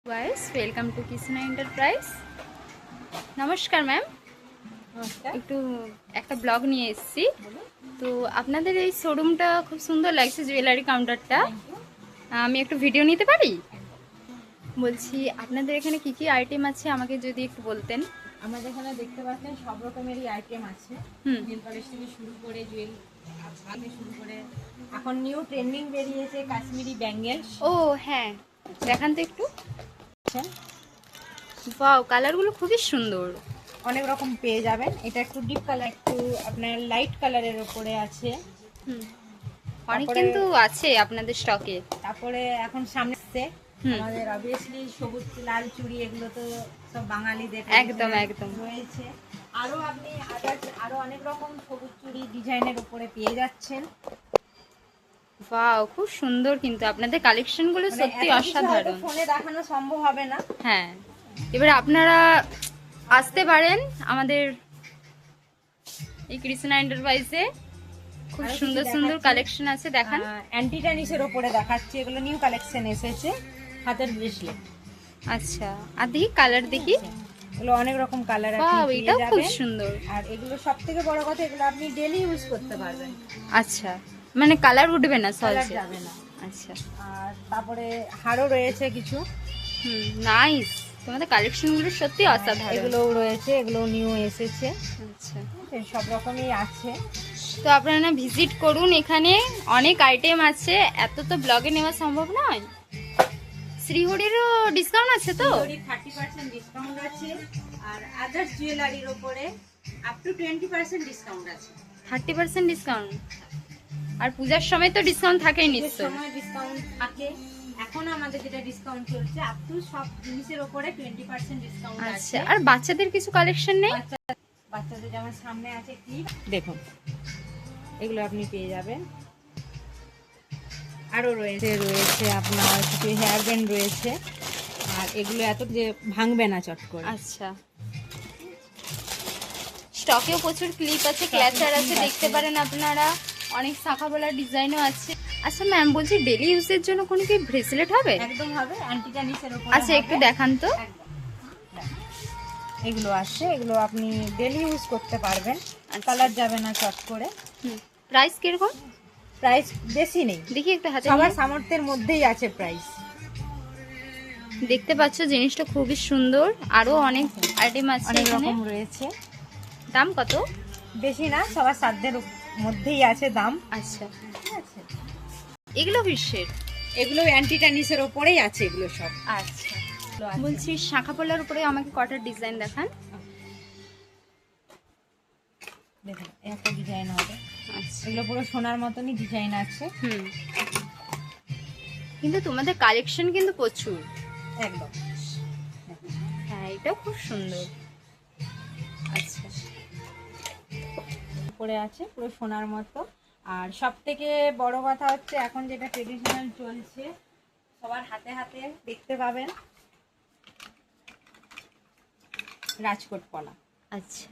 Guys welcome to Krishna enterprise. নমস্কার ma'am, নমস্কার। একটু একটা ব্লগ নিয়ে এসেছি। তো আপনাদের এই শোরুমটা খুব সুন্দর লাগছে, জুয়েলারি কাউন্টারটা। আমি একটু ভিডিও নিতে পারি? বলছি আপনাদের এখানে কি কি আইটেম আছে আমাকে যদি একটু বলতেন। আমাদের এখানে দেখতে পাচ্ছেন সব রকমেরই আইটেম আছে। নেল পলিশ থেকে শুরু করে জুয়েল থেকে শুরু করে এখন নিউ ট্রেন্ডিং বেরিয়েছে কাশ্মীরি ব্যাঙ্গেলস। ও হ্যাঁ, দেখান তো একটু। ওয়াও, কালারগুলো খুবই সুন্দর। অনেক রকম পেয়ে যাবেন। এটা একটু ডিপ কালার, একটু আপনার লাইট কালারের উপরে আছে। অনেক তারপরে- কিন্তু আছে আপনাদের স্টকে। তারপরে এখন সামনে আসছে আমাদের অবভিয়াসলি সবুজ লাল চুড়ি, এগুলো তো সব বাঙালিদের একদম, একদম। রয়েছে। আরো আপনি আরো অনেক রকম সবুজ চুড়ি ডিজাইনের উপরে পেয়ে যাচ্ছেন। ওয়াও, খুব সুন্দর কিন্তু আপনাদের কালেকশনগুলো মানে সত্যি এত কিছু হয়তো অসাধারণ। ফোনে দেখানো সম্ভব হবে না। হ্যাঁ, এবার আপনারা আসতে পারেন আমাদের এই কৃষ্ণা এন্টারপ্রাইজে। খুব আরো সুন্দর কিছু সুন্দর দেখাচ্ছি। কালেকশন আছে, দেখান। অ্যান্টি টেনিসের উপরে দেখাচ্ছি, এগুলো নিউ কালেকশন এসেছে। হাতের ব্রেসলেট। আচ্ছা, আর দেখি কালার দেখি। এগুলো অনেক রকম কালার আপনি ওয়াও, পেয়ে এটাও খুব যাবেন। সুন্দর। আর এগুলো সবথেকে বড় কথা, এগুলো আপনি ডেইলি ইউজ করতে পারবেন, আচ্ছা, মানে কালার উঠবে না কালার সহজে? যাবে না। আচ্ছা, আর তারপরে হারও রয়েছে কিছু। নাইস। তোমাদের কালেকশনগুলো সত্যি অসাধারণ। এগুলোও রয়েছে, এগুলো নিউ এসেছে। আচ্ছা, সব রকমই আছে। তো আপনারা ভিজিট করুন, এখানে অনেক আইটেম আছে, এত তো ব্লগে নেওয়া সম্ভব নয়। শ্রীহরিরও ডিসকাউন্ট আছে তো? 30% ডিসকাউন্ট আছে। আর আদার্স জুয়েলারির উপরে আপ টু 20% ডিসকাউন্ট আছে। 30% ডিসকাউন্ট। আর পূজার সময় তো ডিসকাউন্ট থাকেই এর নিশ্চয়ই। সময় ডিসকাউন্ট থাকে। এখন আমাদের যেটা ডিসকাউন্ট চলছে আপ টু সব জিনিসের উপরে 20% ডিসকাউন্ট আছে। আচ্ছা, আর বাচ্চাদের কিছু কালেকশন নেই? বাচ্চাদের যেমন সামনে আছে ক্লিপ, দেখুন এগুলো আপনি পেয়ে যাবেন। আরো রয়েছে আপনার কিছু হেয়ার ব্যান্ড রয়েছে। আর এগুলো এত যে ভাঙবে না চট করে। আচ্ছা, স্টকেও প্রচুর ক্লিপ আছে, ক্ল্যাচার আছে, দেখতে পারেন আপনারা। অনেক শাখা বলার ডিজাইনও আছে। আচ্ছা ম্যাম, বলছি ডেলি ইউজের জন্য কোনো কি ব্রেসলেট হবে? একদম হবে, অ্যান্টি টেনিসের উপরে। আচ্ছা, একটু দেখান তো। এগুলো আছে, এগুলো আপনি ডেলি ইউজ করতে পারবেন, আচ্ছা। কালার যাবে না চট করে। প্রাইস কিরকম? প্রাইস বেশি নেই, দেখি একটু হাতে সবার নিয়ে। সামর্থ্যের মধ্যেই আছে প্রাইস। দেখতে পাচ্ছ জিনিসটা খুবই সুন্দর। আরো অনেক আইটেম আছে অনেক এখানে। রকম রয়েছে। দাম কত? বেশি না, সবার সাধ্যের মধ্যেই আছে দাম। আচ্ছা, ঠিক আছে। এগুলো কিসের? এগুলো অ্যান্টি টেনিসের উপরেই আছে এগুলো সব। আচ্ছা, বলছি শাখা পলার উপরে আমাকে কটার ডিজাইন দেখান। দেখুন একটা ডিজাইন হবে। আচ্ছা, এগুলো পুরো সোনার মতনই ডিজাইন আছে। কিন্তু তোমাদের কালেকশন কিন্তু প্রচুর। একদম। হ্যাঁ, এটাও খুব সুন্দর। আচ্ছা, উপরে আছে পুরো সোনার মতো। আর সব থেকে বড় কথা হচ্ছে এখন যেটা ট্রেডিশনাল চলছে, সবার হাতে হাতে দেখতে পাবেন রাজকোট পলা। আচ্ছা,